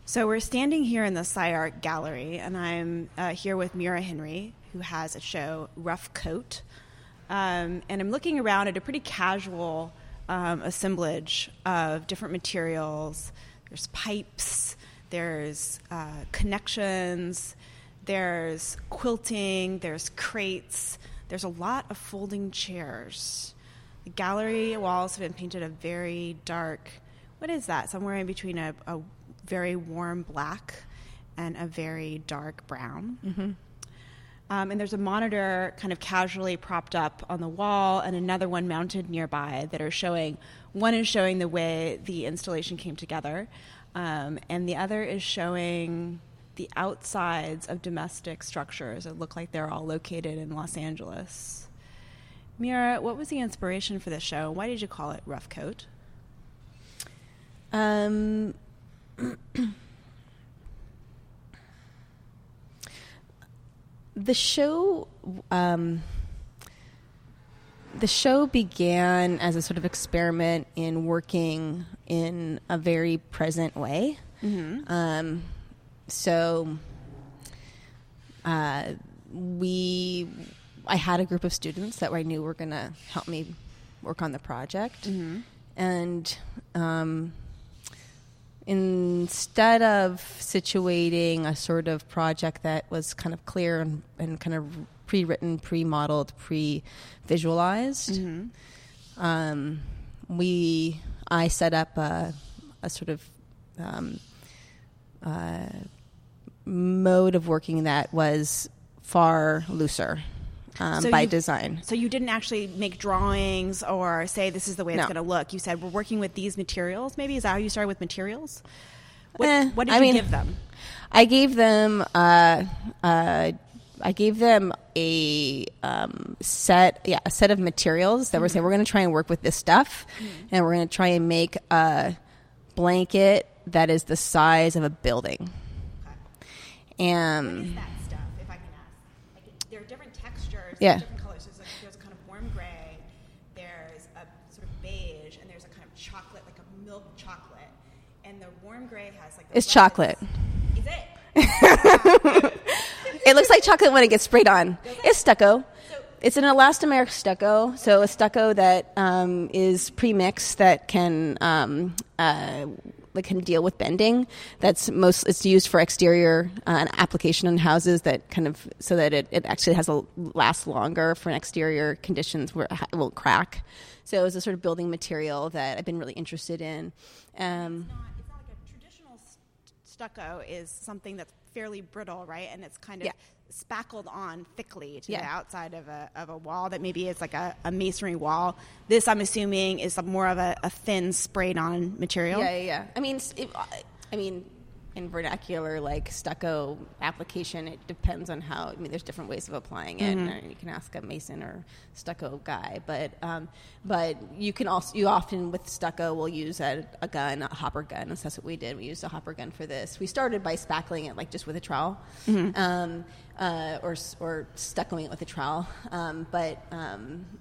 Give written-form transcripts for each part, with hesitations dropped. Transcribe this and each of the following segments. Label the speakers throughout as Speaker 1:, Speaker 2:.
Speaker 1: So we're standing here in the SciArt Gallery, and I'm here with Mira Henry, who has a show, Rough Coat. And I'm looking around at a pretty casual assemblage of different materials. There's pipes, there's connections, there's quilting, there's crates, there's a lot of folding chairs. The gallery walls have been painted a very dark, what is that? Somewhere in between a very warm black and a very dark brown. Mm-hmm. And there's a monitor kind of casually propped up on the wall and another one mounted nearby that are showing, one is showing the way the installation came together, and the other is showing the outsides of domestic structures that look like they're all located in Los Angeles. Mira, what was the inspiration for this show? Why did you call it Rough Coat?
Speaker 2: The show began as a sort of experiment in working in a very present way. Mm-hmm. I had a group of students that I knew were going to help me work on the project, mm-hmm. and instead of situating a sort of project that was kind of clear and kind of pre-written, pre-modeled, pre-visualized, mm-hmm. I set up a sort of mode of working that was far looser by design.
Speaker 1: So you didn't actually make drawings or say this is the way it's going to look. You said we're working with these materials. Maybe is that how you started with materials? What did you give them?
Speaker 2: I gave them a set of materials that mm-hmm. were saying we're going to try and work with this stuff, mm-hmm. and we're going to try and make a blanket that is the size of a building.
Speaker 1: Okay. And what is that stuff, if I can ask? Like, there are different textures, different colors. There's a kind of warm gray, there's a sort of beige, and there's a kind of chocolate, like a milk chocolate. And the warm gray has like...
Speaker 2: It's chocolate.
Speaker 1: Is it?
Speaker 2: It looks like chocolate when it gets sprayed on. It's stucco. It's an elastomeric stucco, so a stucco that is pre-mixed that can deal with bending. It's used for exterior application on houses that kind of so that it actually lasts longer for an exterior conditions where it won't crack. So it's a sort of building material that I've been really interested in.
Speaker 1: It's not like a traditional stucco is something that's fairly brittle, right? And it's kind of spackled on thickly to the outside of a wall that maybe is like a masonry wall. This, I'm assuming, is more of a thin sprayed-on material.
Speaker 2: Yeah. I mean, in vernacular, like stucco application, it depends on how. I mean, there's different ways of applying it. Mm-hmm. And you can ask a mason or stucco guy, but you often with stucco will use a gun, a hopper gun. That's what we did. We used a hopper gun for this. We started by spackling it like just with a trowel, mm-hmm. Or stuccoing it with a trowel.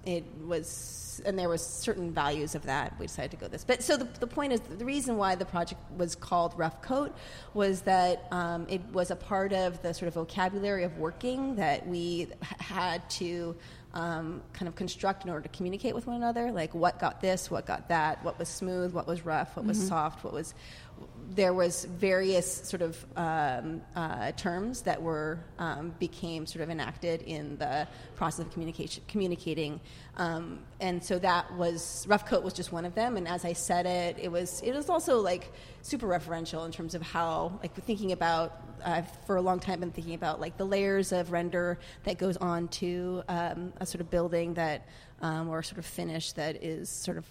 Speaker 2: It was. And there was certain values of that. We decided to go this. But so the point is, the reason why the project was called Rough Coat was that it was a part of the sort of vocabulary of working that we had to kind of construct in order to communicate with one another. Like what got this, what got that, what was smooth, what was rough, what was mm-hmm. soft, what was... There was various sort of terms that became sort of enacted in the process of communicating, and so that was Rough Coat was just one of them. And as I said it was also like super referential in terms of how like thinking about for a long time been thinking about like the layers of render that goes on to a sort of building that or sort of finish that is sort of.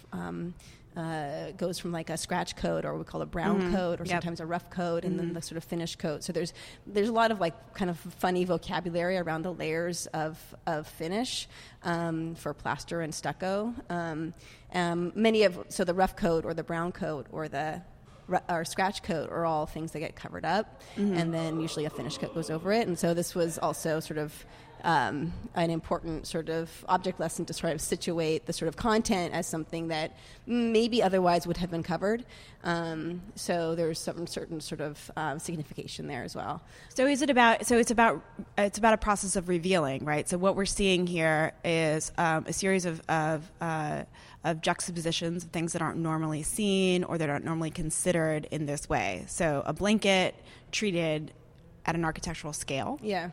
Speaker 2: Goes from like a scratch coat or we call a brown mm-hmm. coat or sometimes a rough coat and mm-hmm. then the sort of finished coat. So there's a lot of like kind of funny vocabulary around the layers of finish for plaster and stucco. So the rough coat or the brown coat or the or scratch coat are all things that get covered up, and then usually a finish coat goes over it. And so this was also sort of an important sort of object lesson to sort of situate the sort of content as something that maybe otherwise would have been covered. So there's some certain sort of signification there as well.
Speaker 1: So is it about? So it's about a process of revealing, right? So what we're seeing here is a series of juxtapositions of things that aren't normally seen or that aren't normally considered in this way. So a blanket treated at an architectural scale.
Speaker 2: Yeah.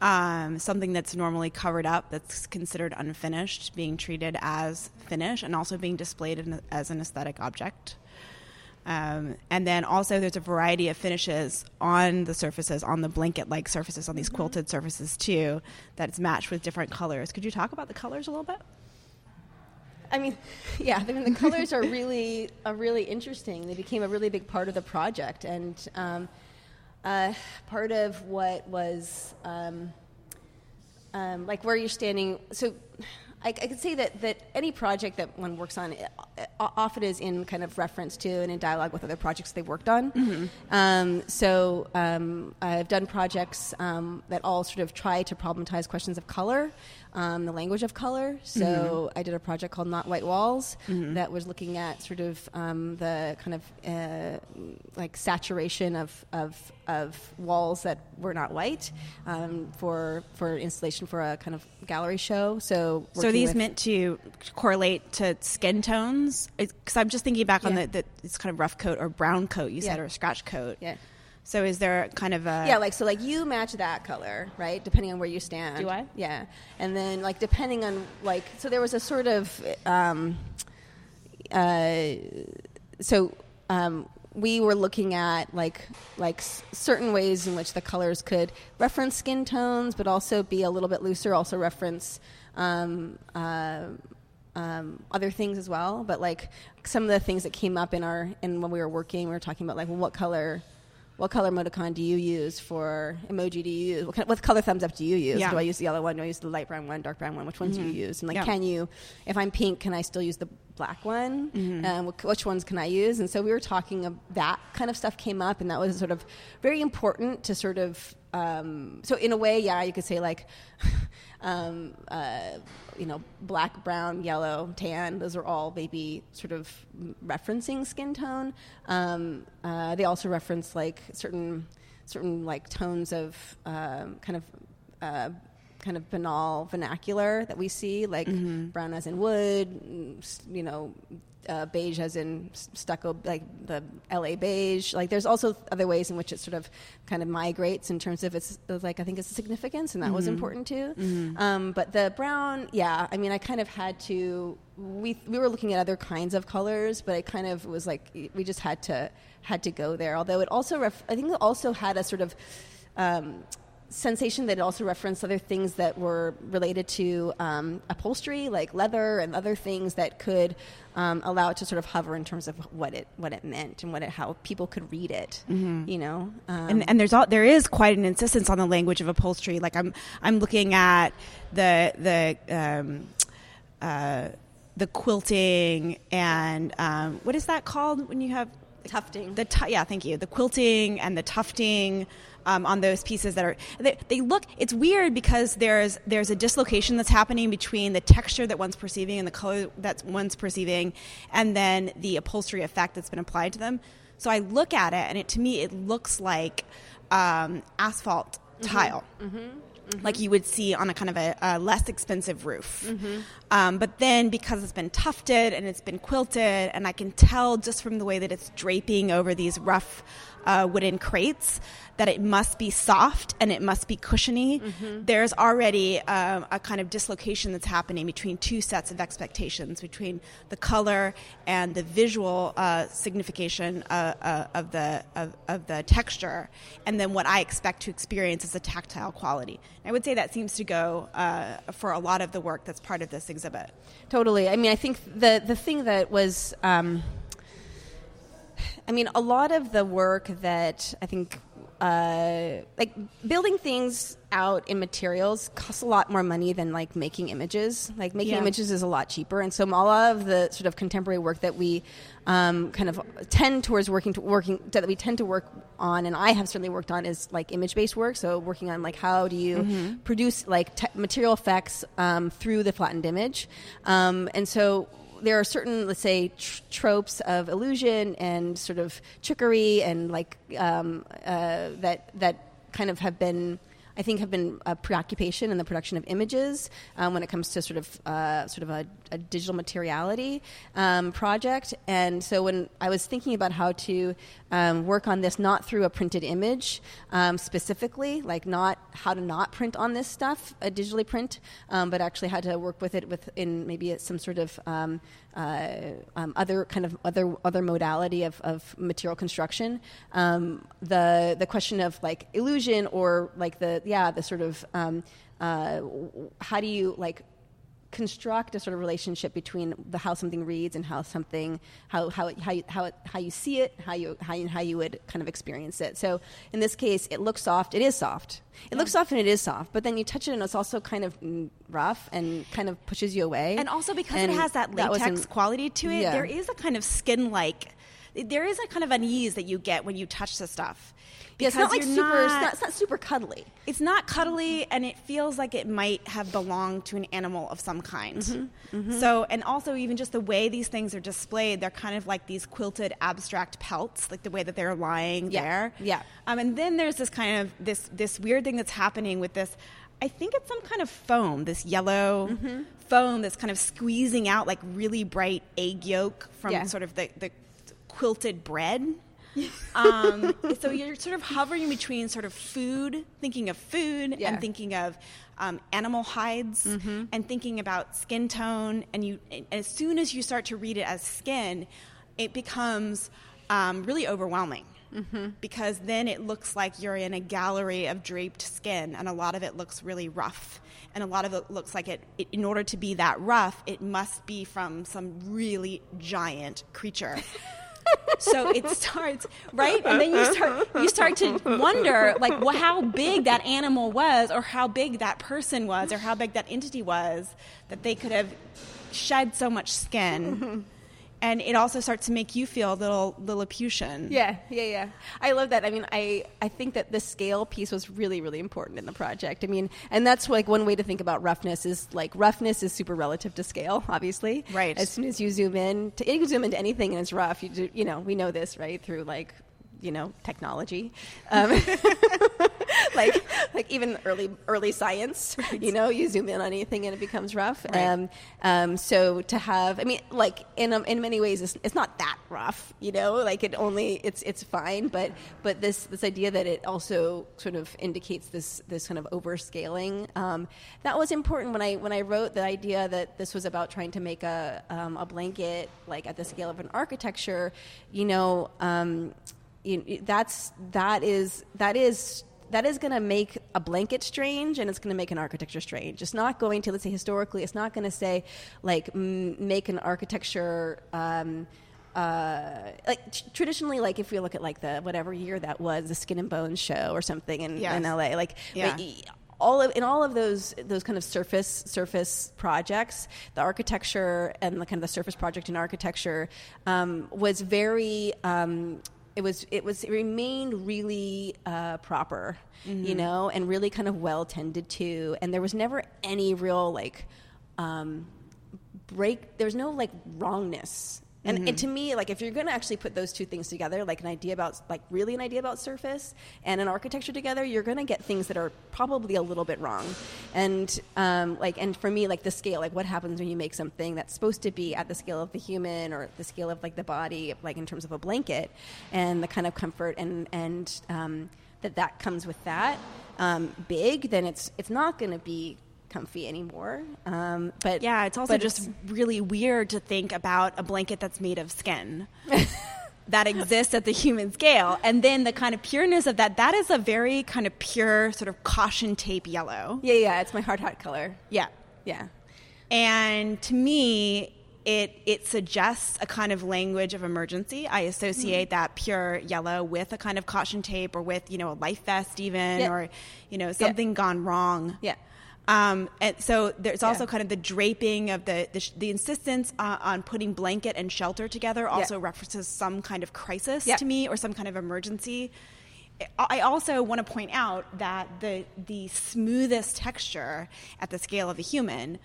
Speaker 1: Something that's normally covered up, that's considered unfinished, being treated as finished and also being displayed as an aesthetic object. And then also there's a variety of finishes on the surfaces, on the blanket-like surfaces, on these quilted surfaces too, that's matched with different colors. Could you talk about the colors a little bit?
Speaker 2: I mean, yeah, the colors are really interesting. They became a really big part of the project, and part of what was like where you're standing. So I could say that any project that one works on often is in kind of reference to and in dialogue with other projects they've worked on. So I've done projects that all sort of try to problematize questions of color, the language of color. So I did a project called Not White Walls that was looking at sort of the kind of like saturation of walls that were not white for installation for a kind of gallery show. So
Speaker 1: these meant to correlate to skin tones? Because I'm just thinking back on it's kind of rough coat or brown coat you said, or scratch coat.
Speaker 2: Yeah.
Speaker 1: So is there kind of a...
Speaker 2: Yeah, like you match that color, right, depending on where you stand.
Speaker 1: Do I?
Speaker 2: Yeah. And then, like, depending on, like... So there was a sort of... we were looking at, like certain ways in which the colors could reference skin tones, but also be a little bit looser, also reference... other things as well, but like some of the things that came up when we were working, we were talking about like, well, what color emoticon do you use for emoji? Do you use what color thumbs up do you use?
Speaker 1: Yeah.
Speaker 2: Do I use the yellow one? Do I use the light brown one, dark brown one? Which ones do you use? And like, can you, if I'm pink, can I still use the black one? Which ones can I use? And so we were talking that kind of stuff came up, and that was sort of very important to sort of. So in a way, yeah, you could say like, black, brown, yellow, tan. Those are all maybe sort of referencing skin tone. They also reference like certain like tones of kind of banal vernacular that we see, like brown as in wood, beige as in stucco, like the LA beige. Like there's also other ways in which it sort of kind of migrates in terms of its, like, I think its significance, and that was important too. But the brown, yeah, I mean, I kind of had to, we were looking at other kinds of colors, but it kind of was like, we just had to go there. Although it also, I think it also had a sort of, sensation that it also referenced other things that were related to upholstery, like leather and other things that could allow it to sort of hover in terms of what it meant and how people could read it. And
Speaker 1: there is quite an insistence on the language of upholstery. Like I'm looking at the quilting and what is that called when you have
Speaker 2: tufting?
Speaker 1: Thank you. The quilting and the tufting. On those pieces that are, they look, it's weird because there's a dislocation that's happening between the texture that one's perceiving and the color that one's perceiving, and then the upholstery effect that's been applied to them. So I look at it, and to me it looks like asphalt tile. Like you would see on a kind of a less expensive roof. But then because it's been tufted and it's been quilted, and I can tell just from the way that it's draping over these rough wooden crates that it must be soft and it must be cushiony. There's already a kind of dislocation that's happening between two sets of expectations, between the color and the visual signification of the texture, and then what I expect to experience as a tactile quality. I would say that seems to go for a lot of the work that's part of this exhibit.
Speaker 2: Totally. I mean, I think the thing that was, a lot of the work that I think like building things out in materials costs a lot more money than like making images. Like making images is a lot cheaper, and so a lot of the sort of contemporary work that we kind of tend towards working that we tend to work on, and I have certainly worked on, is like image-based work. So working on like how do you produce like material effects through the flattened image, and so there are certain, let's say, tropes of illusion and sort of trickery and like that kind of have been a preoccupation in the production of images when it comes to sort of a digital materiality project. And so when I was thinking about how to work on this, not through a printed image specifically, like not how to not print on this stuff, digitally print, but actually how to work with it in maybe some sort of other modality of material construction. The question of like illusion or like the sort of how do you like construct a sort of relationship between how something reads and how you see it, how you would kind of experience it. So in this case, it looks soft. It is soft. It looks soft and it is soft. But then you touch it and it's also kind of rough and kind of pushes you away.
Speaker 1: And also because it has that latex quality to it, there is a kind of skin-like. There is a kind of unease that you get when you touch the stuff.
Speaker 2: Because it's not super cuddly.
Speaker 1: It's not cuddly, and it feels like it might have belonged to an animal of some kind. Mm-hmm, mm-hmm. So, and also even just the way these things are displayed, they're kind of like these quilted abstract pelts, like the way that they're lying there.
Speaker 2: Yeah.
Speaker 1: And then there's this kind of this weird thing that's happening with this. I think it's some kind of foam, this yellow foam that's kind of squeezing out like really bright egg yolk from sort of the quilted bread. So you're sort of hovering between sort of thinking of food and thinking of animal hides and thinking about skin tone. And as soon as you start to read it as skin, it becomes really overwhelming because then it looks like you're in a gallery of draped skin, and a lot of it looks really rough. And a lot of it looks like in order to be that rough, it must be from some really giant creature. So it starts, right? And then you start to wonder, like, how big that animal was, or how big that person was, or how big that entity was, that they could have shed so much skin. And it also starts to make you feel a little Lilliputian.
Speaker 2: Yeah. I love that. I mean, I think that the scale piece was really, really important in the project. I mean, and that's like one way to think about roughness is super relative to scale, obviously.
Speaker 1: Right.
Speaker 2: As soon as you zoom in, you can zoom into anything and it's rough. We know this, right? Through like, technology. like even early science, right. You zoom in on anything and it becomes rough.
Speaker 1: Right.
Speaker 2: So to have, I mean, like in many ways, it's not that rough, like it's fine. But this idea that it also sort of indicates this kind of overscaling, that was important when I wrote the idea that this was about trying to make a blanket like at the scale of an architecture, that is going to make a blanket strange, and it's going to make an architecture strange. It's not going to, let's say historically, it's not going to say like make an architecture traditionally, like if we look at like the whatever year that was, the Skin and Bones show or something in LA, in all of those kind of surface projects, the architecture and the kind of the surface project in architecture was very. It remained really proper, and really kind of well tended to, and there was never any real break. There was no wrongness. And to me, like if you're going to actually put those two things together, like an idea about surface and an architecture together, you're going to get things that are probably a little bit wrong. And and for me, like the scale, like what happens when you make something that's supposed to be at the scale of the human or the scale of like the body, like in terms of a blanket, and the kind of comfort and that comes with that big, then it's not going to be comfy anymore. But
Speaker 1: yeah, it's also just really weird to think about a blanket that's made of skin that exists at the human scale, and then the kind of pureness of that is a very kind of pure sort of caution tape yellow.
Speaker 2: Yeah, it's my hard hat color.
Speaker 1: Yeah. And to me, it suggests a kind of language of emergency. I associate that pure yellow with a kind of caution tape, or with, a life vest even, or, something gone wrong.
Speaker 2: Yeah.
Speaker 1: And so there's also kind of the draping of the insistence on putting blanket and shelter together also references some kind of crisis to me, or some kind of emergency. I also want to point out that the smoothest texture at the scale of a human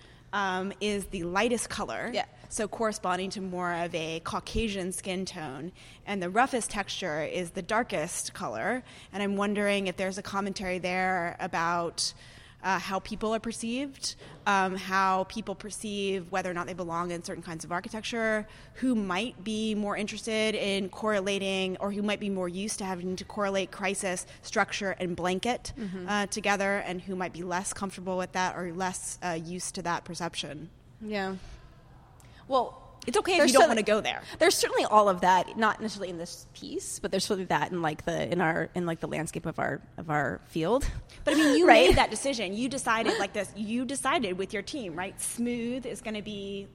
Speaker 1: is the lightest color, so corresponding to more of a Caucasian skin tone, and the roughest texture is the darkest color. And I'm wondering if there's a commentary there about how people are perceived, how people perceive whether or not they belong in certain kinds of architecture, who might be more interested in correlating, or who might be more used to having to correlate crisis, structure, and blanket together, and who might be less comfortable with that, or less used to that perception.
Speaker 2: Yeah. Well,
Speaker 1: it's okay if you don't want to go there.
Speaker 2: There's certainly all of that, not necessarily in this piece, but there's certainly that in the landscape of our field.
Speaker 1: But I mean, you made that decision. You decided like this. You decided with your team, right? Smooth is going to be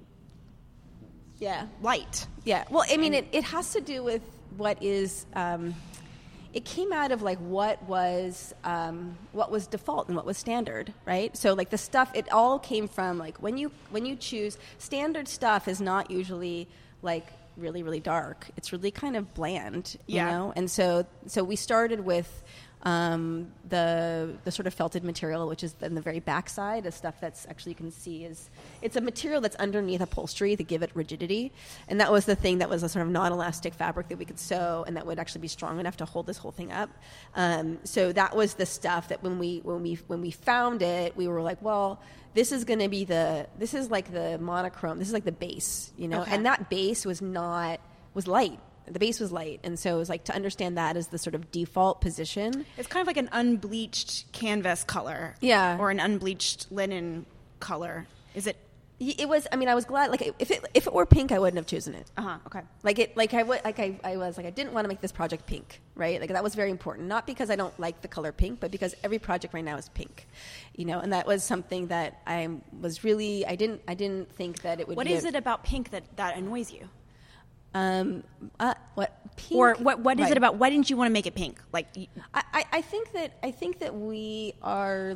Speaker 1: light.
Speaker 2: Yeah. Well, I mean, it has to do with what is. It came out of like what was default and what was standard, right? So like the stuff, it all came from like when you choose standard stuff is not usually like really, really dark. It's really kind of bland, you know? And so we started with the sort of felted material, which is in the very backside, is stuff that's actually, you can see it's a material that's underneath upholstery to give it rigidity. And that was the thing that was a sort of non-elastic fabric that we could sew and that would actually be strong enough to hold this whole thing up. So that was the stuff that when we found it, we were like, well, this is going to be this is like the monochrome, this is like the base,
Speaker 1: Okay.
Speaker 2: And that base was light. The base was light, and so it was like to understand that as the sort of default position.
Speaker 1: It's kind of like an unbleached canvas color, or an unbleached linen color. Is it?
Speaker 2: It was. I mean, I was glad. Like, if it were pink, I wouldn't have chosen it.
Speaker 1: Okay.
Speaker 2: I didn't want to make this project pink, right? Like that was very important. Not because I don't like the color pink, but because every project right now is pink, And that was something that I was really. I didn't think that it would.
Speaker 1: What is it about pink that annoys you?
Speaker 2: What pink?
Speaker 1: Or what is it about? Why didn't you want to make it pink? Like,
Speaker 2: I think that we are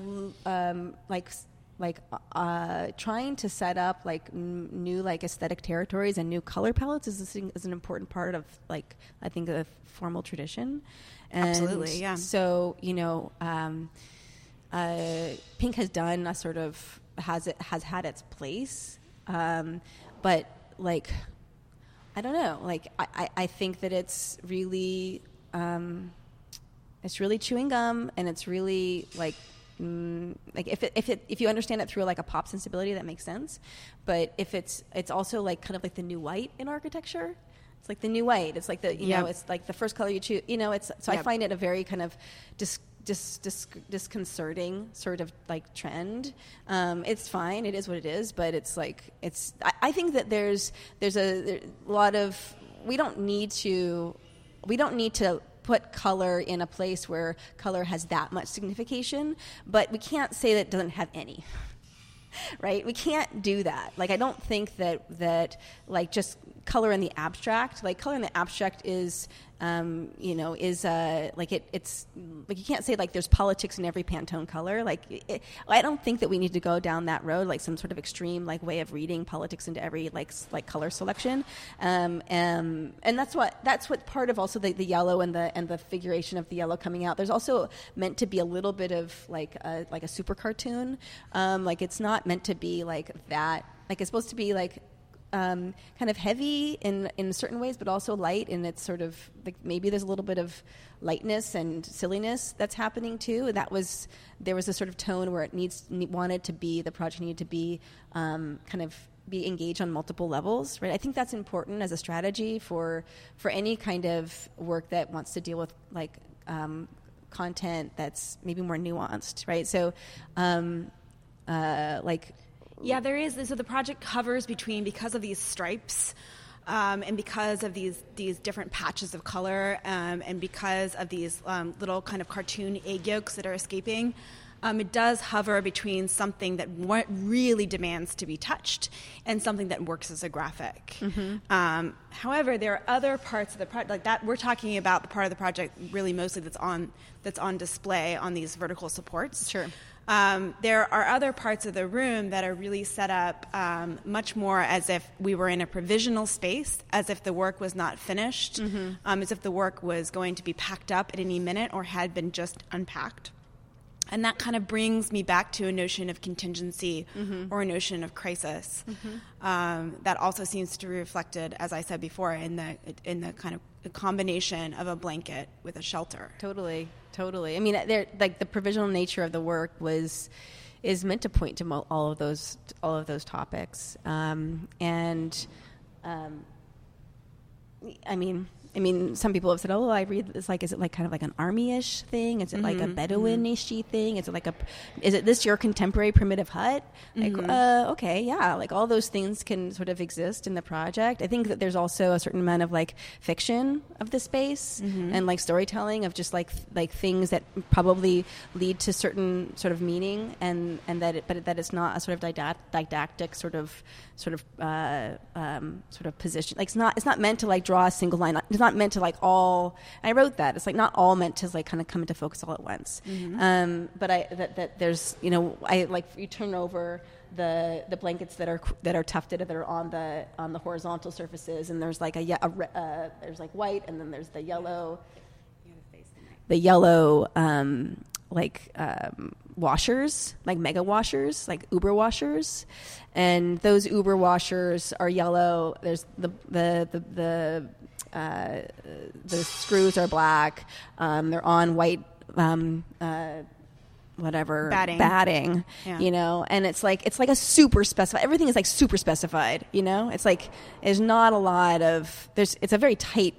Speaker 2: trying to set up like new like aesthetic territories and new color palettes is an important part of like I think a formal tradition. And
Speaker 1: absolutely, yeah.
Speaker 2: So pink has done a sort of has had its place, but like. I don't know. Like, I think that it's really chewing gum, and it's really like if you understand it through like a pop sensibility, that makes sense. But if it's also like kind of like the new white in architecture. It's like the new white. It's like it's like the first color you choose. I find it a very kind of disconcerting sort of like trend. It's fine. It is what it is. But it's like I think that there's a lot of we don't need to put color in a place where color has that much signification. But we can't say that it doesn't have any. Right? We can't do that. Like I don't think that like just color in the abstract. Like color in the abstract is like it's like you can't say like there's politics in every Pantone color. Like I don't think that we need to go down that road, like some sort of extreme like way of reading politics into every like color selection. And that's what part of also the yellow and the figuration of the yellow coming out. There's also meant to be a little bit of like a super cartoon. Like it's not meant to be like that. Like it's supposed to be like kind of heavy in certain ways, but also light, and it's sort of like maybe there's a little bit of lightness and silliness that's happening too. And there was a sort of tone where the project needed to be kind of be engaged on multiple levels, right? I think that's important as a strategy for any kind of work that wants to deal with like content that's maybe more nuanced, right? So
Speaker 1: yeah, there is. So the project covers because of these stripes, and because of these different patches of color, and because of these little kind of cartoon egg yolks that are escaping, it does hover between something that really demands to be touched and something that works as a graphic. However, there are other parts of the project, like that we're talking about the part of the project really mostly that's on display on these vertical supports.
Speaker 2: Sure.
Speaker 1: There are other parts of the room that are really set up much more as if we were in a provisional space, as if the work was not finished, as if the work was going to be packed up at any minute or had been just unpacked. And that kind of brings me back to a notion of contingency or a notion of crisis that also seems to be reflected, as I said before, in the kind of the combination of a blanket with a shelter.
Speaker 2: Totally. I mean, like the provisional nature of the work is meant to point to all of those topics, I mean, some people have said, "Oh, I read this. Like, is it like kind of like an army-ish thing? Is it like a Bedouin-ish thing? Is it this your contemporary primitive hut? Like, okay, yeah. Like all those things can sort of exist in the project. I think that there's also a certain amount of like fiction of the space and like storytelling of just like things that probably lead to certain sort of meaning and that it's not a sort of didactic sort of position. Like it's not meant to like draw a single line. It's not meant to like all. I wrote that it's like not all meant to like kind of come into focus all at once. But that there's I like you turn over the blankets that are tufted that are on the horizontal surfaces, and there's like there's like white, and then there's the yellow. Washers, like mega washers, like Uber washers, and those Uber washers are yellow. There's the screws are black. They're on white batting. Yeah. And it's like a super specified. Everything is like super specified. It's like there's not a lot of it's a very tight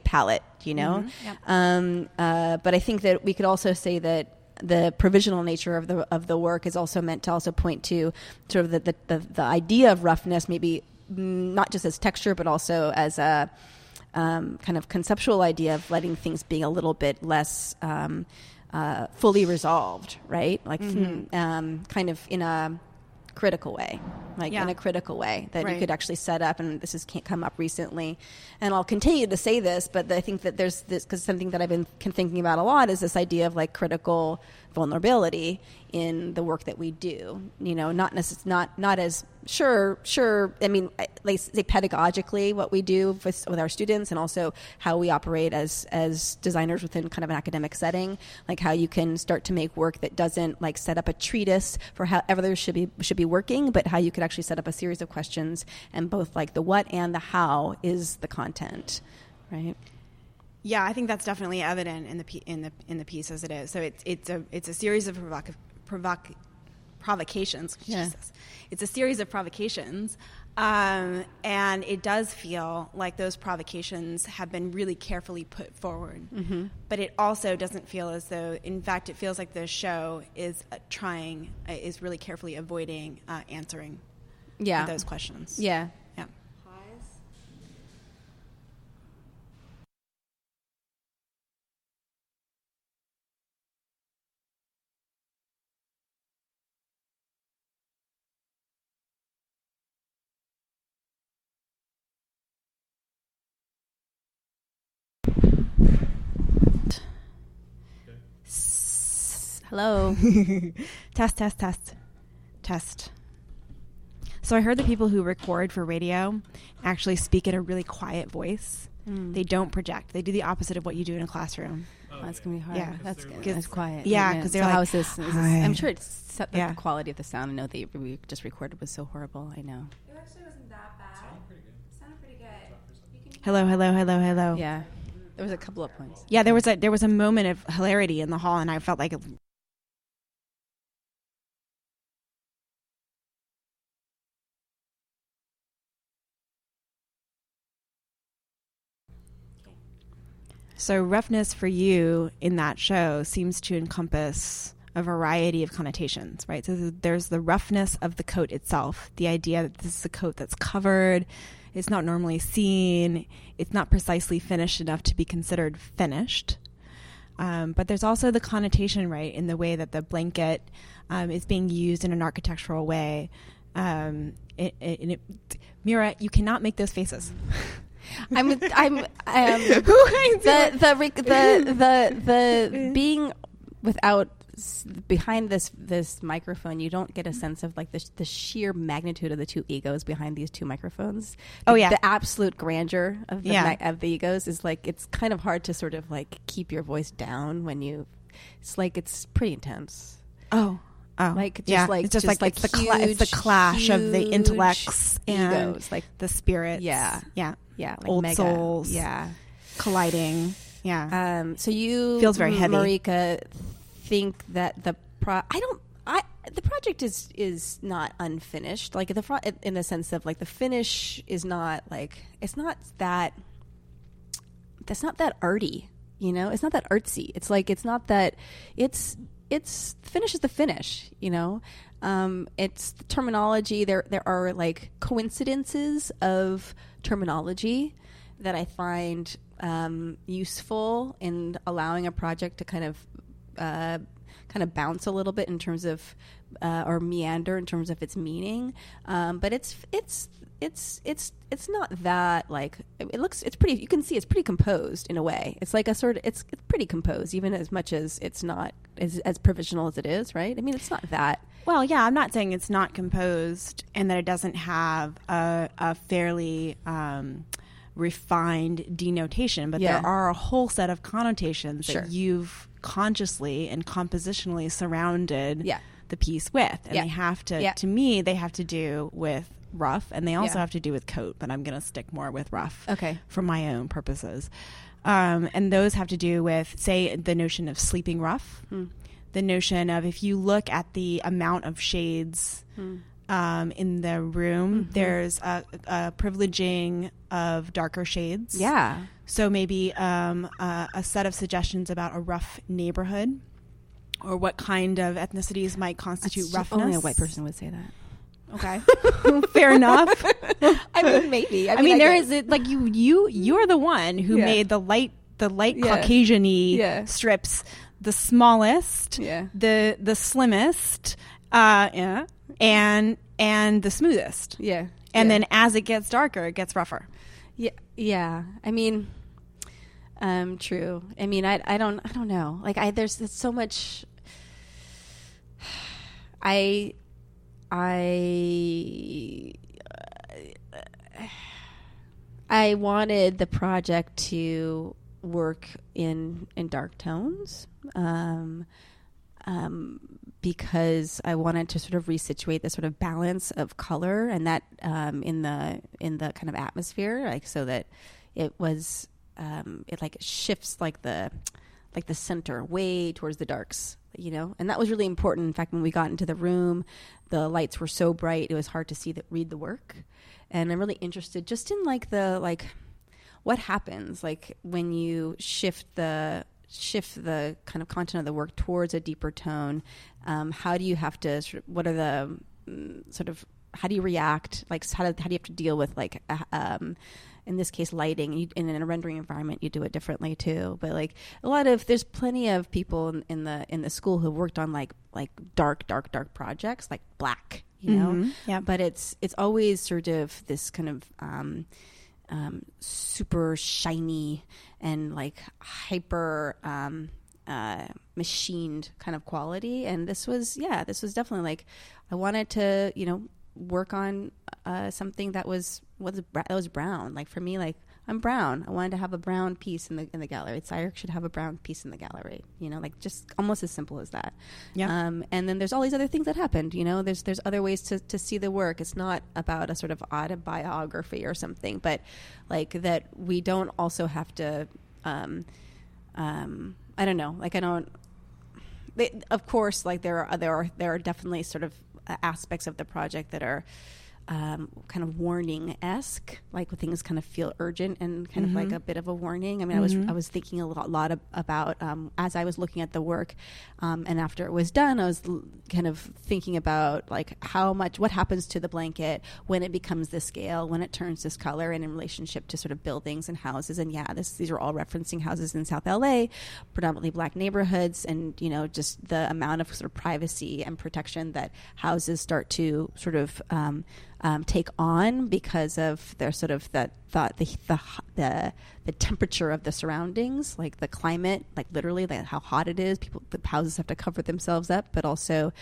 Speaker 2: palette. Yep. But I think that we could also say that the provisional nature of the work is also meant to also point to sort of the idea of roughness, maybe not just as texture, but also as a kind of conceptual idea of letting things being a little bit less fully resolved, right? Like kind of in a critical way, in a critical way that you could actually set up, and this can't come up recently, and I'll continue to say this, but I think that there's this, because something that I've been thinking about a lot is this idea of like critical vulnerability in the work that we do, not as sure. I mean, like say pedagogically what we do with our students, and also how we operate as designers within kind of an academic setting, like how you can start to make work that doesn't like set up a treatise for how others should be working, but how you could actually set up a series of questions, and both like the what and the how is the content, right?
Speaker 1: Yeah, I think that's definitely evident in the piece as it is. So it's a series of provocations.
Speaker 2: Yeah.
Speaker 1: Jesus. It's a series of provocations, and it does feel like those provocations have been really carefully put forward. But it also doesn't feel as though, in fact, it feels like the show is is really carefully avoiding answering those questions.
Speaker 2: Yeah. Hello.
Speaker 1: Test. So I heard that people who record for radio actually speak in a really quiet voice. They don't project. They do the opposite of what you do in a classroom.
Speaker 2: Oh, that's going to be hard.
Speaker 1: Yeah.
Speaker 2: That's quiet.
Speaker 1: Yeah, because they're
Speaker 2: so
Speaker 1: like,
Speaker 2: how is this? I'm sure it's the quality of the sound. I know that we just recorded was so horrible. I know.
Speaker 3: It actually wasn't that bad. It sounded pretty good.
Speaker 1: Hello.
Speaker 2: Yeah. There was a couple of points.
Speaker 1: Yeah, there was a moment of hilarity in the hall, and I felt like So roughness for you in that show seems to encompass a variety of connotations, right? So there's the roughness of the coat itself, the idea that this is a coat that's covered, it's not normally seen, it's not precisely finished enough to be considered finished. But there's also the connotation, right, in the way that the blanket is being used in an architectural way. Mira, you cannot make those faces.
Speaker 2: I'm being without behind this microphone, you don't get a sense of like the sheer magnitude of the two egos behind these two microphones. The absolute grandeur of the egos is like, it's kind of hard to sort of like keep your voice down when you. It's like it's pretty intense.
Speaker 1: Oh,
Speaker 2: like just like
Speaker 1: it's just like it's
Speaker 2: huge,
Speaker 1: the clash of the intellects and
Speaker 2: egos, like
Speaker 1: the spirits.
Speaker 2: Yeah,
Speaker 1: like
Speaker 2: old
Speaker 1: mega, souls.
Speaker 2: Yeah,
Speaker 1: colliding. Yeah.
Speaker 2: So you
Speaker 1: feels very heavy.
Speaker 2: Marika, think that the project is not unfinished, like in the sense of like the finish is not like that's not that arty, you know, it's not that artsy, it's like it's not that it's finish is the finish, you know. It's the terminology, there are like coincidences of terminology that I find useful in allowing a project to kind of bounce a little bit in terms of or meander in terms of its meaning, but it's not that like it's pretty, you can see it's pretty composed in a way. It's like a sort of it's pretty composed, even as much as it's not as provisional as it is, right? I mean, it's not that.
Speaker 1: Well, yeah, I'm not saying it's not composed and that it doesn't have a fairly refined denotation, but there are a whole set of connotations that you've consciously and compositionally surrounded the piece with, and they have to me they have to do with rough, and they also have to do with coat, but I'm going to stick more with rough for my own purposes, and those have to do with, say, the notion of sleeping rough, the notion of, if you look at the amount of shades in the room, there's a privileging of darker shades. Yeah. So maybe a set of suggestions about a rough neighborhood, or what kind of ethnicities might constitute roughness.
Speaker 2: Only a white person would say that.
Speaker 1: Okay, fair enough.
Speaker 2: I mean, maybe.
Speaker 1: I mean, there is like you're the one who made the light Caucasian-y strips the smallest, the slimmest, and the smoothest. Yeah. And then as it gets darker, it gets rougher.
Speaker 2: Yeah. Yeah. I mean, true. I mean, I don't know. Like there's so much. I wanted the project to work in dark tones, because I wanted to sort of resituate the sort of balance of color and that in the kind of atmosphere, like so that it was it like shifts like the center way towards the darks, you know, and that was really important. In fact, when we got into the room, the lights were so bright it was hard to read the work, and I'm really interested just in what happens like when you shift the kind of content of the work towards a deeper tone. How do you have to what are the how do you react, like how do you have to deal with in this case lighting? In a rendering environment you do it differently too, but like there's plenty of people in the school who worked on like dark projects, like black, you know. Yeah. But it's always sort of this kind of super shiny and like hyper machined kind of quality, and this was definitely like I wanted to, you know, work on something that was brown. Like for me, like I'm brown. I wanted to have a brown piece in the gallery. Sayre should have a brown piece in the gallery. You know, like just almost as simple as that. Yeah. And then there's all these other things that happened. You know, there's other ways to see the work. It's not about a sort of autobiography or something, but like that we don't also have to. I don't know. Like I don't. Of course, like there are definitely sort of aspects of the project that are kind of warning-esque, like things kind of feel urgent and kind of like a bit of a warning. I mean, I was thinking a lot about as I was looking at the work, and after it was done, I was kind of thinking about like what happens to the blanket when it becomes this scale, when it turns this color, and in relationship to sort of buildings and houses. And these are all referencing houses in South LA, predominantly Black neighborhoods, and just the amount of sort of privacy and protection that houses start to sort of take on because of their sort of the temperature of the surroundings, like the climate, like literally like how hot it is. The houses have to cover themselves up, but also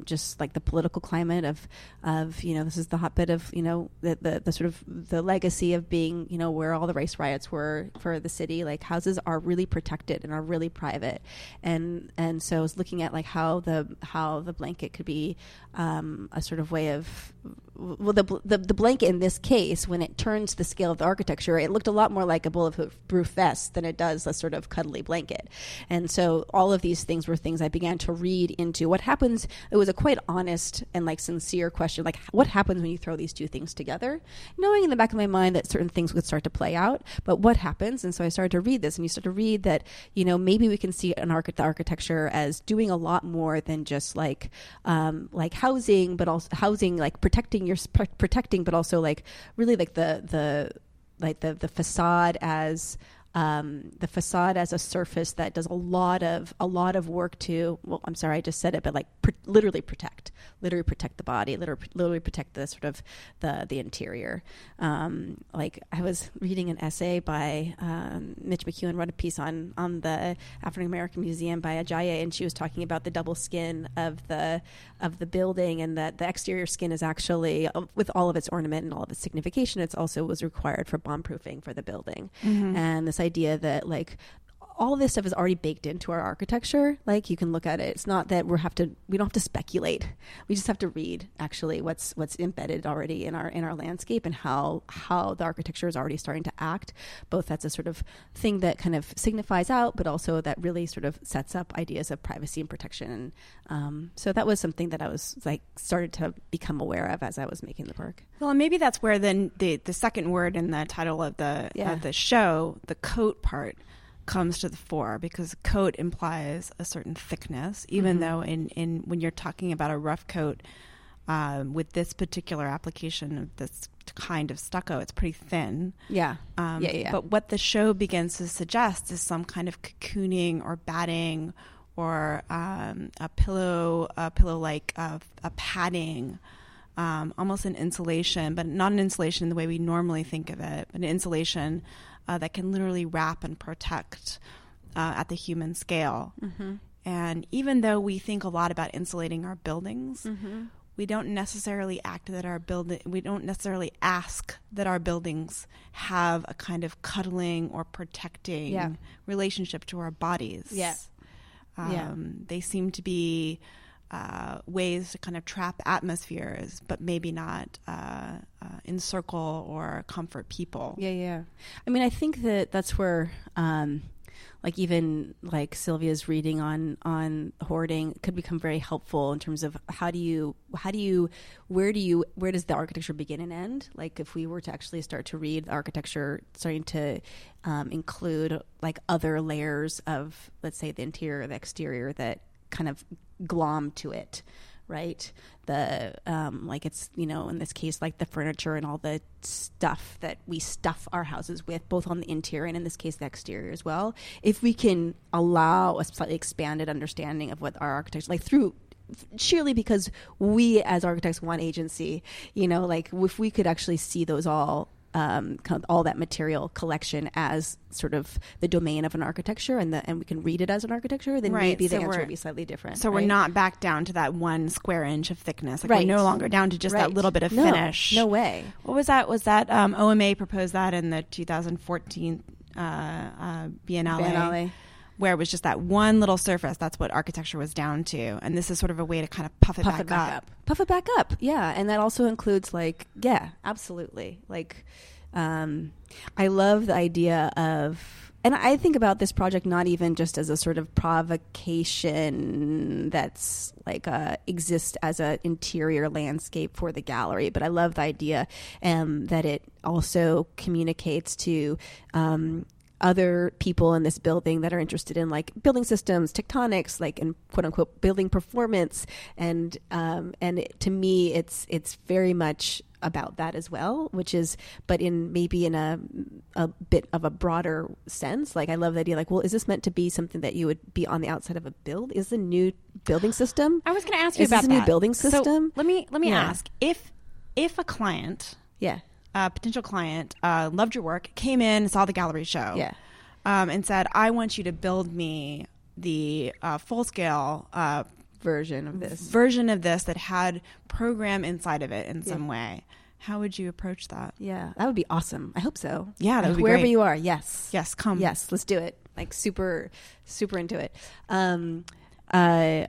Speaker 2: just like the political climate of this is the hotbed of the sort of the legacy of being where all the race riots were for the city. Like houses are really protected and are really private, and so I was looking at like how the blanket could be a sort of way of the blanket in this case, when it turns the scale of the architecture, it looked a lot more like a bulletproof vest than it does a sort of cuddly blanket. And so all of these things were things I began to read into what happens. It was a quite honest and like sincere question, like what happens when you throw these two things together, knowing in the back of my mind that certain things would start to play out, but what happens? And so I started to read this, and you start to read that maybe we can see the architecture as doing a lot more than just like housing, but also housing, like protecting, but also like really like the facade as the facade as a surface that does a lot of work to, well, I'm sorry, I just said it, but like literally protect the body, literally protect the sort of the interior. Like I was reading an essay by Mitch McEwen, wrote a piece on the African American Museum by Ajayi, and she was talking about the double skin of the building, and that the exterior skin is actually, with all of its ornament and all of its signification, it's also was required for bomb proofing for the building. And this idea that like all this stuff is already baked into our architecture. Like you can look at it. It's not that we don't have to speculate. We just have to read actually what's embedded already in our landscape, and how the architecture is already starting to act, both as a sort of thing that kind of signifies out, but also that really sort of sets up ideas of privacy and protection. So that was something that I was like started to become aware of as I was making the work.
Speaker 1: Well, and maybe that's where then the second word in the title of the show, the coat part, comes to the fore, because coat implies a certain thickness, even though in when you're talking about a rough coat with this particular application of this kind of stucco, it's pretty thin. But what the show begins to suggest is some kind of cocooning or batting or a pillow like a padding, almost an insulation, but not an insulation in the way we normally think of it, but an insulation that can literally wrap and protect at the human scale. And even though we think a lot about insulating our buildings, we don't necessarily ask that our buildings have a kind of cuddling or protecting relationship to our bodies. They seem to be ways to kind of trap atmospheres, but maybe not encircle or comfort people.
Speaker 2: I mean, I think that's where like even like Sylvia's reading on hoarding could become very helpful in terms of where does the architecture begin and end? Like if we were to actually start to read the architecture starting to include like other layers of, let's say, the interior or the exterior that kind of glom to it, right? The like it's, in this case, like the furniture and all the stuff that we stuff our houses with, both on the interior and in this case the exterior as well. If we can allow a slightly expanded understanding of what our architecture, like through surely because we as architects want agency, like if we could actually see those all kind of all that material collection as sort of the domain of an architecture, and we can read it as an architecture, then maybe the answer would be slightly different.
Speaker 1: So we're not back down to that 1 square inch of thickness. Like we're no longer down to just that little bit of finish.
Speaker 2: No way.
Speaker 1: What was that? Was that OMA proposed that in the 2014 Biennale? Where it was just that one little surface. That's what architecture was down to. And this is sort of a way to kind of puff it back up.
Speaker 2: Puff it back up, yeah. And that also includes absolutely. Like, I love the idea of
Speaker 4: and I think about this project not even just as a sort of provocation that's like exists as an interior landscape for the gallery, but I love the idea that it also communicates to other people in this building that are interested in like building systems, tectonics, like in quote unquote building performance, and to me it's very much about that as well, which is, but maybe in a bit of a broader sense. Like I love the idea, like, well, is this meant to be something that you would be on the outside of a build? Is a new building system?
Speaker 1: I was going to ask you about that.
Speaker 4: Is this a new building system?
Speaker 1: So let me ask, if a client, a potential client, loved your work, came in, saw the gallery show, and said, I want you to build me the full scale
Speaker 4: version of this
Speaker 1: that had program inside of it in some way, how would you approach that?
Speaker 4: Yeah, that would be awesome. I hope so.
Speaker 1: Yeah, that would be
Speaker 4: wherever
Speaker 1: great.
Speaker 4: You are. Yes,
Speaker 1: come.
Speaker 4: Yes, let's do it. Like super into it. I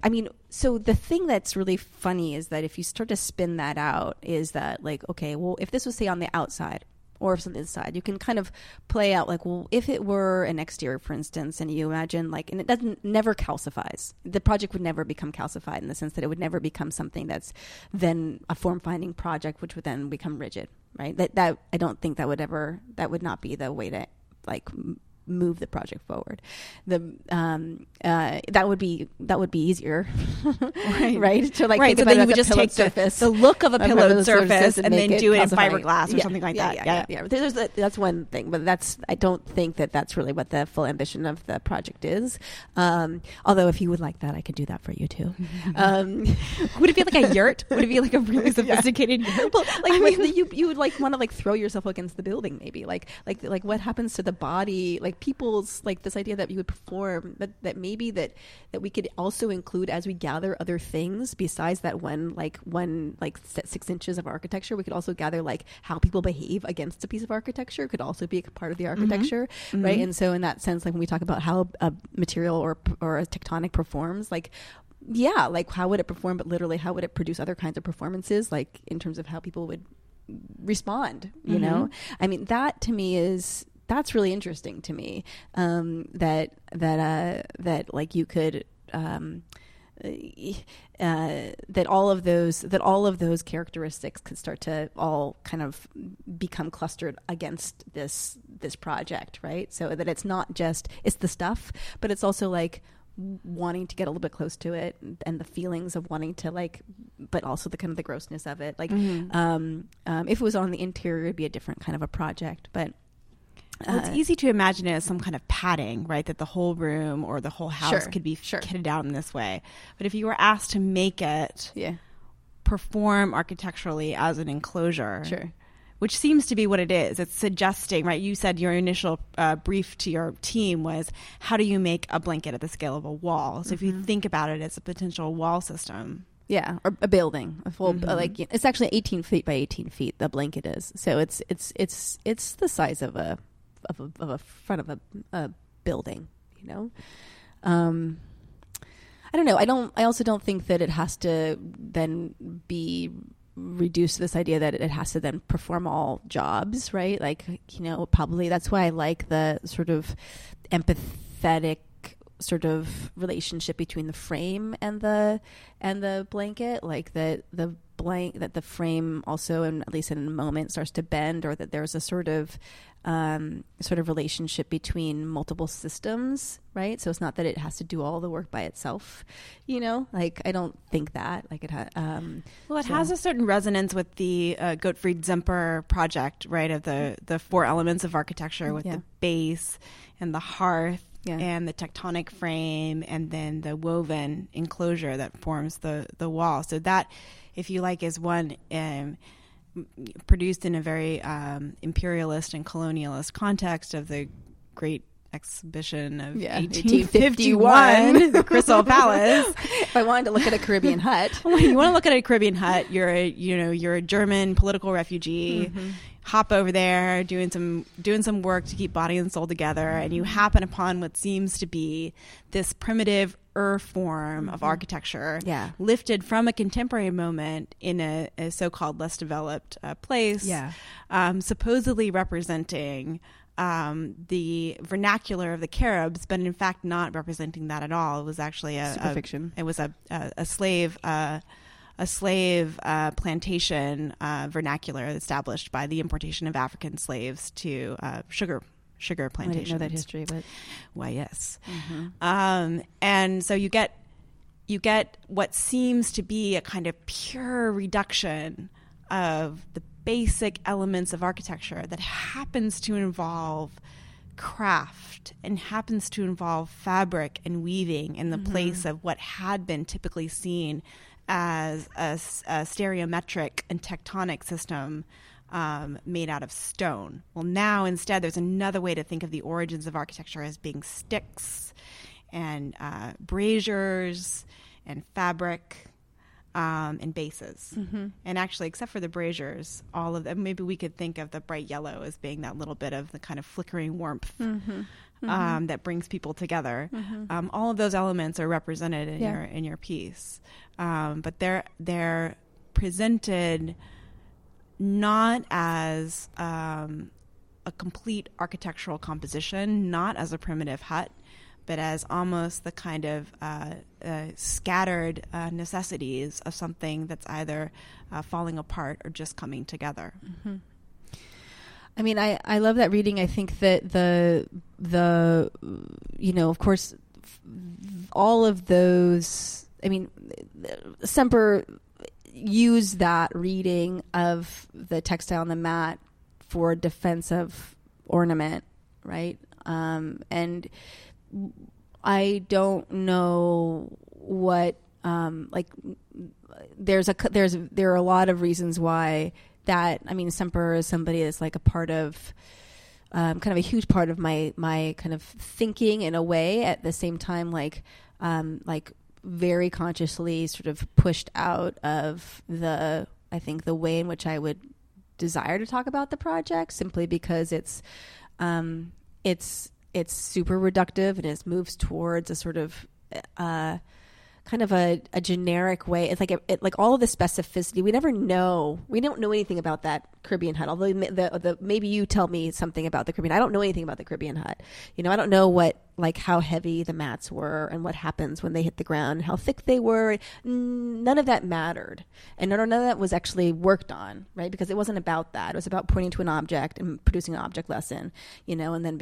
Speaker 4: mean, so the thing that's really funny is that if you start to spin that out, is that like, okay, well, if this was say on the outside or if it's on the inside, you can kind of play out like, well, if it were an exterior, for instance, and you imagine like, and it never calcifies. The project would never become calcified in the sense that it would never become something that's then a form finding project, which would then become rigid, right? That I don't think that would not be the way to like move the project forward. That would be easier, right? To like think
Speaker 1: so
Speaker 4: about
Speaker 1: then
Speaker 4: it
Speaker 1: you would
Speaker 4: as
Speaker 1: just
Speaker 4: a
Speaker 1: take
Speaker 4: surface,
Speaker 1: the look of a pillowed surface and then do it in
Speaker 4: calcified.
Speaker 1: fiberglass or something like that.
Speaker 4: Yeah. That's one thing, but I don't think that that's really what the full ambition of the project is. Although if you would like that, I could do that for you too.
Speaker 1: Would it be like a yurt? Would it be like a really sophisticated yurt?
Speaker 4: Well, like you would like want to like throw yourself against the building, maybe like what happens to the body, like people's like this idea that you would perform that maybe that we could also include as we gather other things besides that one 6 inches of architecture. We could also gather like how people behave against a piece of architecture could also be a part of the architecture, right? And so in that sense, like when we talk about how a material or a tectonic performs, like like how would it perform, but literally how would it produce other kinds of performances, like in terms of how people would respond, you know? I mean, that to me that's really interesting to me, that like you could that all of those characteristics could start to all kind of become clustered against this project, right? So that it's not just it's the stuff, but it's also like wanting to get a little bit close to it and the feelings of wanting to like, but also the kind of the grossness of it. Like, if it was on the interior, it'd be a different kind of a project, but.
Speaker 1: Well, it's easy to imagine it as some kind of padding, right? That the whole room or the whole house could be kitted out in this way. But if you were asked to make it perform architecturally as an enclosure, which seems to be what it is, it's suggesting, right? You said your initial brief to your team was, how do you make a blanket at the scale of a wall? So if you think about it as a potential wall system.
Speaker 4: Yeah, or a building, a full like it's actually 18 feet by 18 feet. The blanket is, so it's the size of a front of a building, you know. I don't know. I also don't think that it has to then be reduced to this idea that it has to then perform all jobs, right? Like, you know, probably that's why I like the sort of empathetic sort of relationship between the frame and the blanket, like that the frame also, and at least in a moment, starts to bend, or that there's a sort of relationship between multiple systems, right? So it's not that it has to do all the work by itself, you know. Like I don't think that like it has.
Speaker 1: Well, it has a certain resonance with the Gottfried Zemper project, right? Of the 4 elements of architecture with the base and the hearth. And the tectonic frame, and then the woven enclosure that forms the wall. So that, if you like, is one produced in a very imperialist and colonialist context of the Great Exhibition of 1851, the Crystal Palace.
Speaker 4: If I wanted to look at a Caribbean hut,
Speaker 1: when you want to look at a Caribbean hut, you're a German political refugee. Hop over there, doing some work to keep body and soul together, and you happen upon what seems to be this primitive form of architecture, lifted from a contemporary moment in a so-called less developed place, supposedly representing the vernacular of the Caribs, but in fact not representing that at all. It was actually
Speaker 4: fiction.
Speaker 1: It was a slave plantation vernacular established by the importation of African slaves to sugar plantations.
Speaker 4: I didn't know that history, but
Speaker 1: why, yes. And so you get what seems to be a kind of pure reduction of the basic elements of architecture that happens to involve craft and happens to involve fabric and weaving in the place of what had been typically seen as a stereometric and tectonic system made out of stone. Well, now instead there's another way to think of the origins of architecture as being sticks and braziers and fabric and bases. And actually, except for the braziers, all of them, maybe we could think of the bright yellow as being that little bit of the kind of flickering warmth that brings people together. All of those elements are represented in your piece, but they're presented not as a complete architectural composition, not as a primitive hut, but as almost the kind of scattered necessities of something that's either falling apart or just coming together.
Speaker 4: I mean, I love that reading. I think that the of course, all of those, I mean, Semper used that reading of the textile and the mat for defense of ornament, right? And I don't know what there are a lot of reasons why that. I mean, Semper is somebody that's like a part of kind of a huge part of my kind of thinking in a way. At the same time, like very consciously sort of pushed out of the way in which I would desire to talk about the project, simply because it's super reductive and it moves towards a sort of kind of a generic way. It's like all of the specificity. We don't know anything about that Caribbean hut. Although maybe you tell me something about the Caribbean. I don't know anything about the Caribbean hut. I don't know how heavy the mats were and what happens when they hit the ground, how thick they were. None of that mattered, and none of that was actually worked on, right? Because it wasn't about that. It was about pointing to an object and producing an object lesson, and then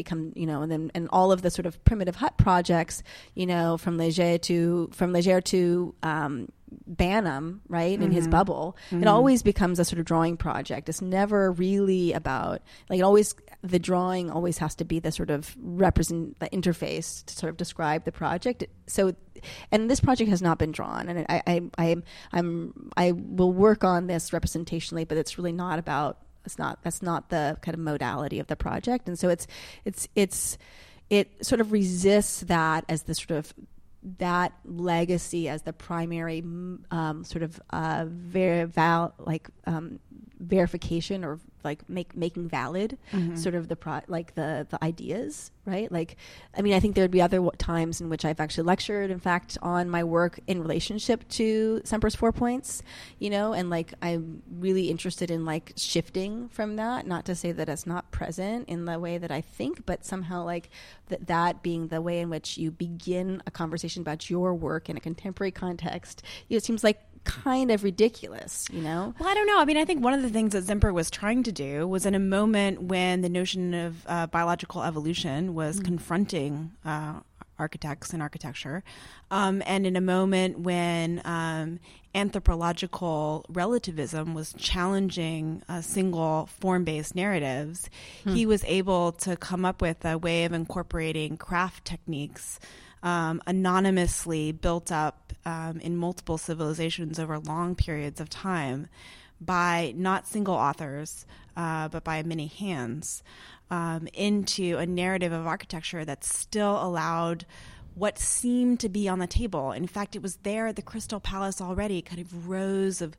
Speaker 4: and all of the sort of primitive hut projects, from Leger to Banham, right, in his bubble, it always becomes a sort of drawing project. It's never really about, the drawing always has to be the sort of the interface to sort of describe the project. So, and this project has not been drawn, and I will work on this representationally, but it's really not about, that's not the kind of modality of the project. And so it sort of resists that as the sort of that legacy as the primary sort of verification or making valid sort of the ideas, right? I think there'd be other times in which I've actually lectured, in fact, on my work in relationship to Semper's 4 points, and I'm really interested in shifting from that. Not to say that it's not present in the way that I think, but somehow that being the way in which you begin a conversation about your work in a contemporary context, it seems kind of ridiculous, Well,
Speaker 1: I don't know. I think one of the things that Semper was trying to do was, in a moment when the notion of biological evolution was confronting architects and architecture, and in a moment when anthropological relativism was challenging single form-based narratives, he was able to come up with a way of incorporating craft techniques anonymously built up in multiple civilizations over long periods of time by not single authors, but by many hands, into a narrative of architecture that still allowed what seemed to be on the table. In fact, it was there at the Crystal Palace already, kind of rows of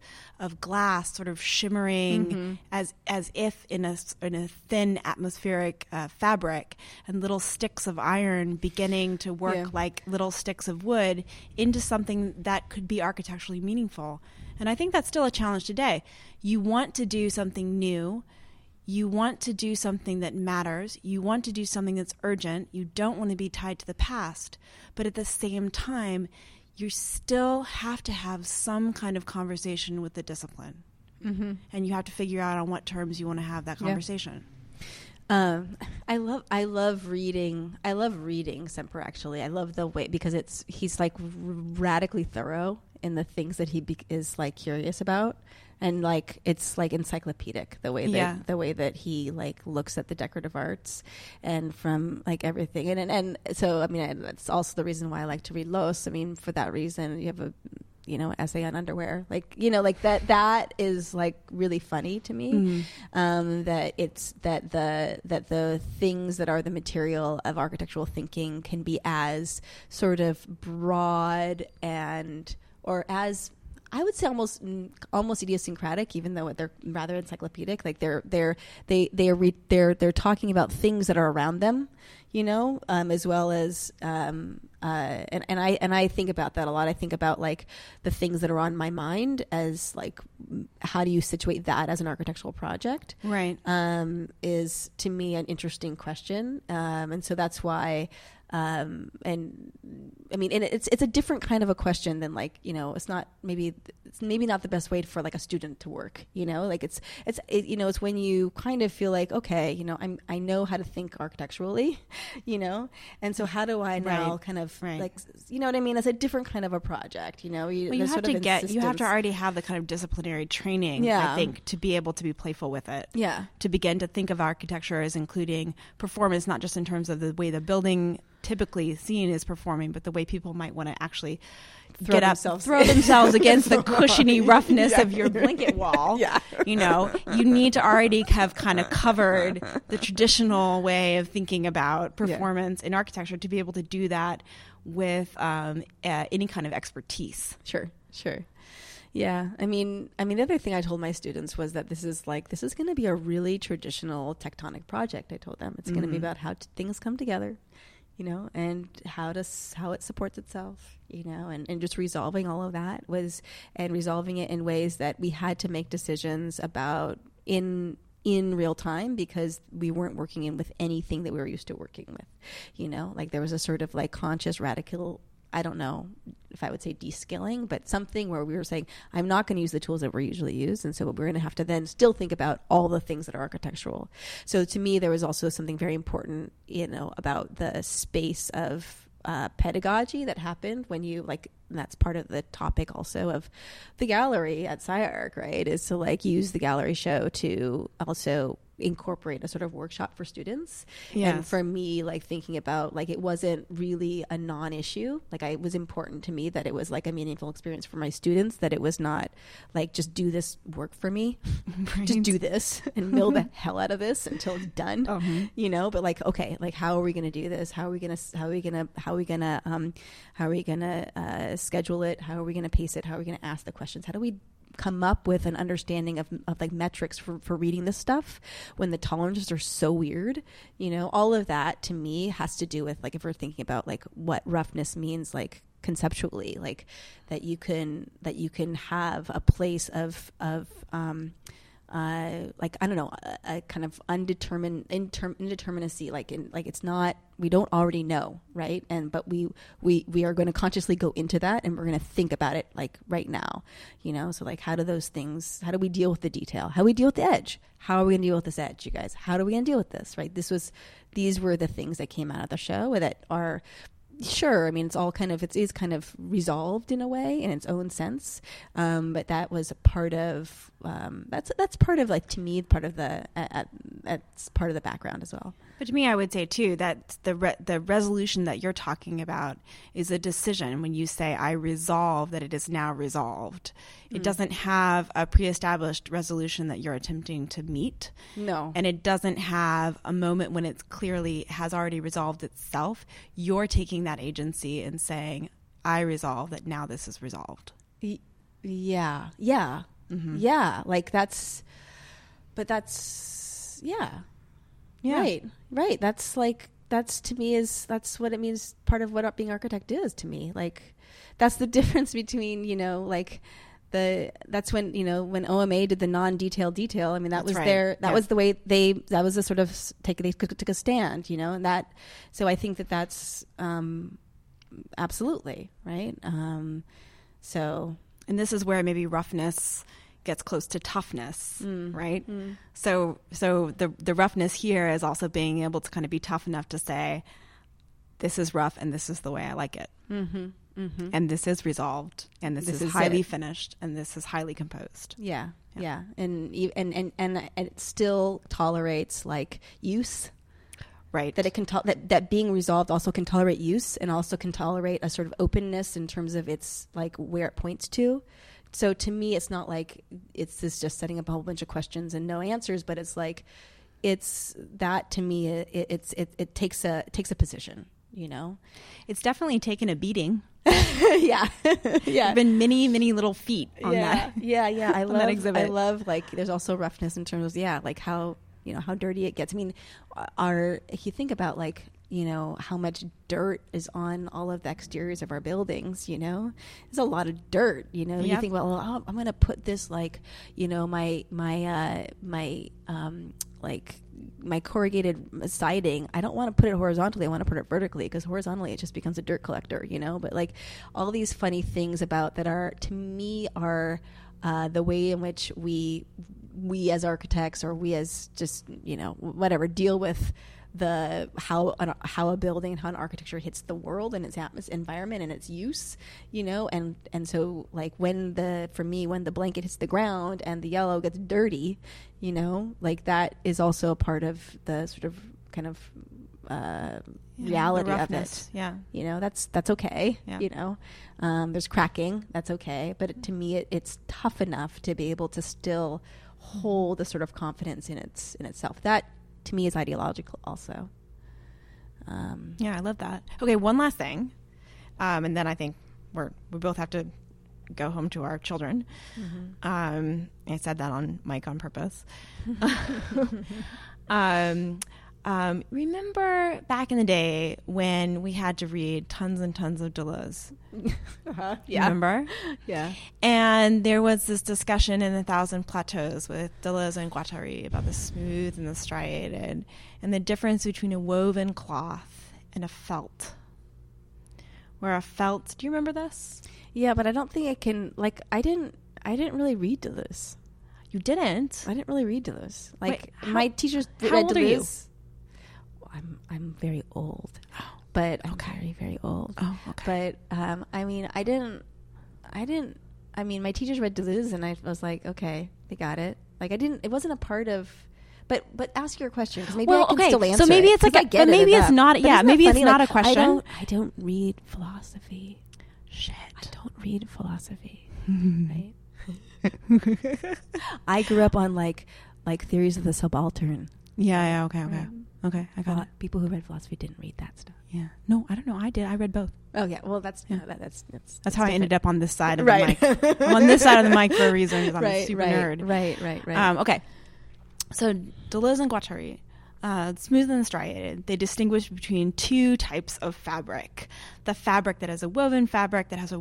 Speaker 1: glass sort of shimmering as if in a thin atmospheric fabric, and little sticks of iron beginning to work like little sticks of wood into something that could be architecturally meaningful. And I think that's still a challenge today. You want to do something new. you want to do something that matters. You want to do something that's urgent. You don't want to be tied to the past. But at the same time, you still have to have some kind of conversation with the discipline. Mm-hmm. And you have to figure out on what terms you want to have that conversation.
Speaker 4: I love reading Semper, actually. I love the way, because he's like radically thorough in the things that he is like curious about. And like it's like encyclopedic the way that he like looks at the decorative arts and from like everything. And so I mean that's also the reason why I like to read Los. I mean, for that reason, you have a essay on underwear, like like that is like really funny to me. That the things that are the material of architectural thinking can be as sort of broad or as, I would say, almost idiosyncratic, even though they're rather encyclopedic. Like they're talking about things that are around them, as well as and I think about that a lot. I think about like the things that are on my mind as like, how do you situate that as an architectural project? Right. Is to me an interesting question, and so that's why. And I mean, and it's a different kind of a question than like, it's maybe not the best way for like a student to work, like it's when you kind of feel like, okay, I know how to think architecturally, and so how do I now kind of like, what I mean? It's a different kind of a project, you have
Speaker 1: to already have the kind of disciplinary training, I think, to be able to be playful with it. Yeah. To begin to think of architecture as including performance, not just in terms of the way the building typically seen is performing, but the way people might want to actually throw themselves against the cushiony roughness of your blanket wall. You need to already have kind of covered the traditional way of thinking about performance in architecture to be able to do that with any kind of expertise.
Speaker 4: Sure. Yeah, I mean, the other thing I told my students was that this is going to be a really traditional tectonic project. I told them it's going to be about how things come together, and how it supports itself, and just resolving all of that and resolving it in ways that we had to make decisions about in real time, because we weren't working with anything that we were used to working with, like there was a sort of like conscious radical, I don't know if I would say de-skilling, but something where we were saying, I'm not going to use the tools that we're usually used. And so we're going to have to then still think about all the things that are architectural. So to me, there was also something very important, about the space of pedagogy that happened when you and that's part of the topic also of the gallery at SciArc, right? Is to like use the gallery show to also incorporate a sort of workshop for students. Yes. And for me, like thinking about like it wasn't really a non-issue. Like it was important to me that it was like a meaningful experience for my students, that it was not like just do this work for me, just do this and mill the hell out of this until it's done. But like, okay, like how are we going to do this? How are we going to schedule it? How are we going to pace it? How are we going to ask the questions? How do we come up with an understanding of like metrics for reading this stuff when the tolerances are so weird? All of that to me has to do with like, if we're thinking about like what roughness means, like conceptually, like that you can have a place of like, I don't know, a kind of indeterminacy, like it's not, we don't already know, right? But we are going to consciously go into that, and we're going to think about it like right now, so like how do we deal with the detail? How do we deal with the edge? How are we going to deal with this edge, you guys? How are we going to deal with this, right? These were the things that came out of the show that are, sure, I mean, it is kind of resolved in a way in its own sense, but that was a part of that's part of, like, to me, part of that's part of the background as well.
Speaker 1: But to me, I would say too that the resolution that you're talking about is a decision. When you say I resolve that it is now resolved, it doesn't have a pre-established resolution that you're attempting to meet. No, and it doesn't have a moment when it's clearly has already resolved itself. You're taking that agency and saying, I resolve that now this is resolved.
Speaker 4: Yeah. Like that's yeah. Right. That's to me that's what it means. Part of what being architect is to me. Like that's the difference between, like that's when, when OMA did the non-detailed detail. I mean, that was
Speaker 1: right.
Speaker 4: that was the way that was a sort of they took a stand, and that, so I think that's absolutely right. So,
Speaker 1: and this is where maybe roughness gets close to toughness, right? So the roughness here is also being able to kind of be tough enough to say, this is rough and this is the way I like it. And this is resolved, and this is highly finished, and this is highly composed.
Speaker 4: Yeah. And it still tolerates like use.
Speaker 1: Right.
Speaker 4: That it can that being resolved also can tolerate use, and also can tolerate a sort of openness in terms of its like where it points to. So to me, it's not like it's this just setting up a whole bunch of questions and no answers, but it's like it's that to me it takes a position.
Speaker 1: It's definitely taken a beating.
Speaker 4: Yeah.
Speaker 1: There've been many little feet on that.
Speaker 4: Yeah. I love
Speaker 1: that exhibit.
Speaker 4: I love like there's also roughness in terms of like how how dirty it gets. I mean, if you think about like how much dirt is on all of the exteriors of our buildings, there's a lot of dirt, You think about, I'm going to put this like, my corrugated siding. I don't want to put it horizontally. I want to put it vertically, because horizontally it just becomes a dirt collector, But like all these funny things about that are, to me, are the way in which we as architects, or we as just whatever, deal with how a building, how an architecture hits the world and its environment and its use, and so like when the blanket hits the ground and the yellow gets dirty, like that is also a part of the sort of kind of reality of it.
Speaker 1: Yeah.
Speaker 4: That's okay.
Speaker 1: Yeah.
Speaker 4: There's cracking, that's okay, but to me it's tough enough to be able to still hold a sort of confidence in itself. That to me is ideological also.
Speaker 1: I love that. Okay, one last thing, and then I think we both have to go home to our children. I said that on mic on purpose. Remember back in the day when we had to read tons and tons of Deleuze?
Speaker 4: Yeah.
Speaker 1: Remember?
Speaker 4: Yeah.
Speaker 1: And there was this discussion in 1,000 Plateaus with Deleuze and Guattari about the smooth and the striated, and the difference between a woven cloth and a felt. Where a felt, do you remember this?
Speaker 4: Yeah, but I don't think I can, like, I didn't really read Deleuze.
Speaker 1: You didn't?
Speaker 4: I didn't really read Deleuze. Like,
Speaker 1: Wait,
Speaker 4: my teachers read
Speaker 1: how old
Speaker 4: Deleuze.
Speaker 1: Are you?
Speaker 4: I'm very old, but I'm very, very old.
Speaker 1: Oh, okay.
Speaker 4: But I mean, I didn't. I mean, my teachers read Deleuze, and I was like, okay, they got it. Like, I didn't. It wasn't a part of. But ask your question, because maybe I can still answer.
Speaker 1: So maybe it's like, but maybe it's not. Yeah, maybe it's not a question.
Speaker 4: I don't read philosophy.
Speaker 1: Shit,
Speaker 4: I don't read philosophy. Right. I grew up on like theories of the subaltern.
Speaker 1: Yeah. Okay. Okay, I got it.
Speaker 4: People who read philosophy didn't read that stuff.
Speaker 1: Yeah. No, I don't know. I did. I read both.
Speaker 4: Oh yeah. Well, that's
Speaker 1: Yeah.
Speaker 4: That's
Speaker 1: how
Speaker 4: different.
Speaker 1: I ended up on this side of
Speaker 4: Right.
Speaker 1: the mic. I'm on this side of the mic for a reason, because I'm a super nerd.
Speaker 4: Right.
Speaker 1: Okay. So Deleuze and Guattari, smooth and striated, they distinguish between two types of fabric. The fabric that is a woven fabric that has a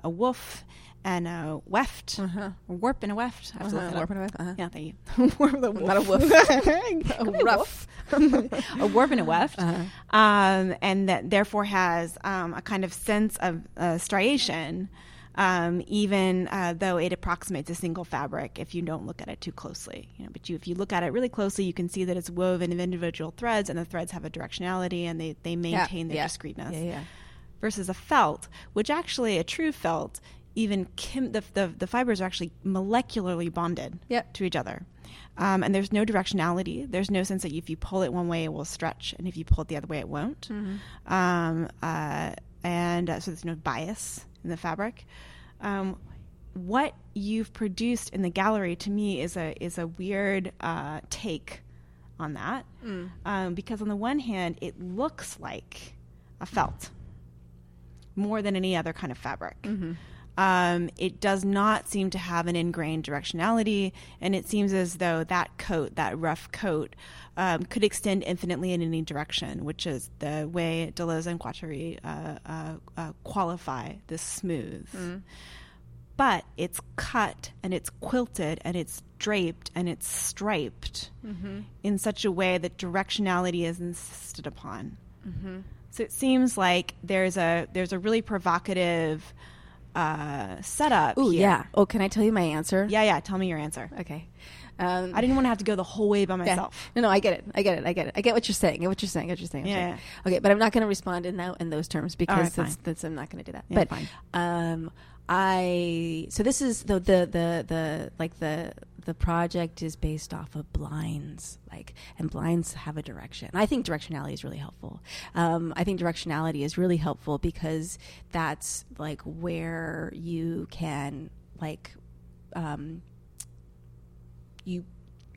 Speaker 1: woof and a weft. A warp and a weft. I have to look it up.
Speaker 4: Warp and a weft.
Speaker 1: Yeah, thank you. Warp with a woof.
Speaker 4: Not a woof.
Speaker 1: A rough. A warp and a weft. And that therefore has a kind of sense of striation, even though it approximates a single fabric if you don't look at it too closely. But if you look at it really closely, you can see that it's woven of individual threads, and the threads have a directionality, and they maintain their discreteness.
Speaker 4: Yeah.
Speaker 1: Versus a felt, which actually a true felt, even the fibers are actually molecularly bonded to each other. And there's no directionality. There's no sense that if you pull it one way, it will stretch, and if you pull it the other way, it won't. So there's no bias in the fabric. What you've produced in the gallery, to me, is a weird take on that, because on the one hand, it looks like a felt more than any other kind of fabric. It does not seem to have an ingrained directionality, and it seems as though that coat, that rough coat, could extend infinitely in any direction, which is the way Deleuze and Guattari qualify this smooth. but it's cut and it's quilted and it's draped and it's striped in such a way that directionality is insisted upon. So it seems like there's a really provocative setup.
Speaker 4: Oh,
Speaker 1: here.
Speaker 4: yeah. Oh, can I tell you my answer?
Speaker 1: Yeah. Tell me your answer.
Speaker 4: Okay.
Speaker 1: I didn't want to have to go the whole way by
Speaker 4: Yeah.
Speaker 1: myself.
Speaker 4: No, I get it. I get what you're saying.
Speaker 1: Yeah.
Speaker 4: Okay, but I'm not going to respond in those terms because
Speaker 1: All right,
Speaker 4: that's I'm not going to do that.
Speaker 1: Yeah,
Speaker 4: but
Speaker 1: fine.
Speaker 4: so this is the project is based off of blinds, and blinds have a direction. I think directionality is really helpful. I think directionality is really helpful because that's where you can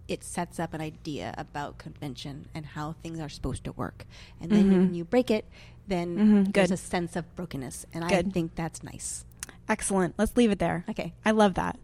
Speaker 4: it sets up an idea about convention and how things are supposed to work. And then when you break it, then there's a sense of brokenness. And I think that's nice.
Speaker 1: Excellent. Let's leave it there.
Speaker 4: Okay.
Speaker 1: I love that.